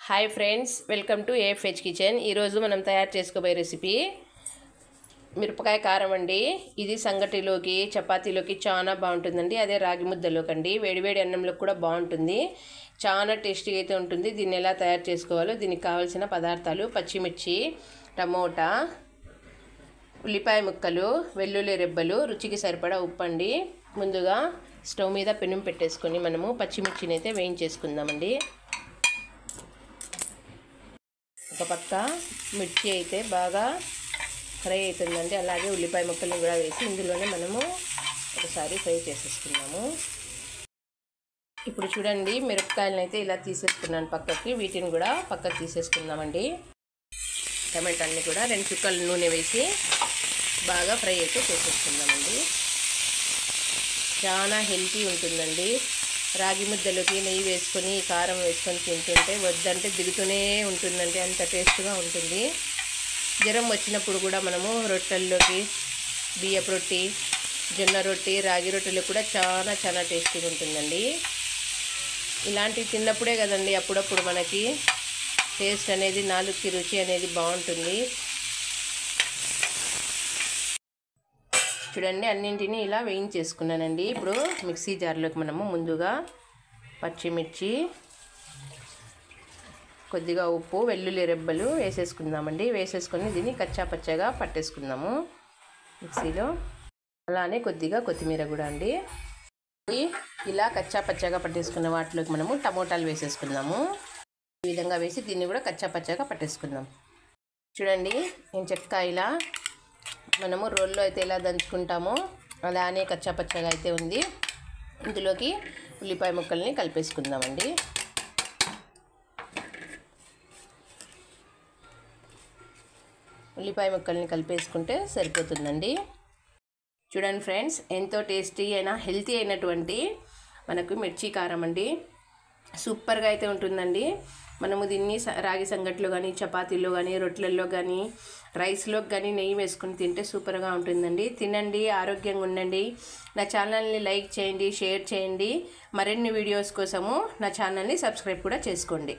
Hi friends, welcome to AFH kitchen. ఈరోజు మనం తయారు చేసుకోబోయే రెసిపీ మిరపకాయ కారం అండి. ఇది సంగటిలోకి చపాతీలోకి చాలా బాగుంటుందండి. అదే రాగి ముద్దలోకి అండి, వేడివేడి అన్నంలోకి కూడా బాగుంటుంది. చాలా టేస్టీగా అయితే ఉంటుంది. దీన్ని ఎలా తయారు చేసుకోవాలో, దీనికి కావాల్సిన పదార్థాలు: పచ్చిమిర్చి, టమోటా, ఉల్లిపాయ ముక్కలు, వెల్లుల్లి రెబ్బలు, రుచికి సరిపడా ఉప్పు అండి. ముందుగా స్టవ్ మీద పెనం పెట్టేసుకొని మనము పచ్చిమిర్చిని అయితే వేయించేసుకుందామండి. ఒక పక్క మిర్చి అయితే బాగా ఫ్రై అవుతుందండి. అలాగే ఉల్లిపాయ ముక్కల్ని కూడా వేసి ఇందులోనే మనము ఒకసారి ఫ్రై చేసేసుకున్నాము. ఇప్పుడు చూడండి, మిరపకాయలను అయితే ఇలా తీసేసుకున్నాను పక్కకి. వీటిని కూడా పక్కకి తీసేసుకుందామండి. టమాటాన్ని కూడా 2 చుక్కలు నూనె వేసి బాగా ఫ్రై అయితే చేసేసుకుందామండి. చాలా హెల్తీ ఉంటుందండి. రాగి ముద్దలోకి నెయ్యి వేసుకొని కారం వేసుకొని తింటుంటే వద్దంటే దిగుతూనే ఉంటుందండి, అంత టేస్ట్గా ఉంటుంది. జ్వరం వచ్చినప్పుడు కూడా మనము రొట్టెల్లోకి, బియ్యపు రొట్టి, జొన్న రొట్టి, రాగి రొట్టెలు కూడా చాలా చాలా టేస్టీగా ఉంటుందండి. ఇలాంటివి తిన్నప్పుడే కదండి అప్పుడప్పుడు మనకి టేస్ట్ అనేది, నాలుగుకి రుచి అనేది బాగుంటుంది. చూడండి, అన్నింటినీ ఇలా వేయించేసుకున్నానండి. ఇప్పుడు మిక్సీ జార్లోకి మనము ముందుగా పచ్చిమిర్చి, కొద్దిగా ఉప్పు, వెల్లుల్లి రెబ్బలు వేసేసుకుందామండి. వేసేసుకొని దీన్ని కచ్చా పచ్చగా పట్టేసుకుందాము మిక్సీలో. అలానే కొద్దిగా కొత్తిమీర కూడా అండి. ఇలా కచ్చా పచ్చగా పట్టేసుకున్న వాటిలోకి మనము టమోటాలు వేసేసుకుందాము. ఈ విధంగా వేసి దీన్ని కూడా కచ్చా పచ్చగా పట్టేసుకుందాం. చూడండి, నేను చెక్క ఇలా మనము రోల్లో అయితే ఎలా దంచుకుంటామో అలానే కచ్చా పచ్చగా అయితే ఉంది. ఇందులోకి ఉల్లిపాయ ముక్కల్ని కలిపేసుకుందామండి. ఉల్లిపాయ ముక్కల్ని కలిపేసుకుంటే సరిపోతుందండి. చూడండి ఫ్రెండ్స్, ఎంతో టేస్టీ అయినా హెల్తీ అయినటువంటి మనకు మిర్చి కారం అండి. సూపర్గా అయితే ఉంటుందండి. మనము దీన్ని రాగి సంగట్లో కానీ, చపాతీలో కానీ, రొట్టెలలో కానీ, రైస్లోకి కానీ నెయ్యి వేసుకుని తింటే సూపర్గా ఉంటుందండి. తినండి, ఆరోగ్యంగా ఉండండి. నా ఛానల్ని లైక్ చేయండి, షేర్ చేయండి. మరిన్ని వీడియోస్ కోసము నా ఛానల్ని సబ్స్క్రైబ్ కూడా చేసుకోండి.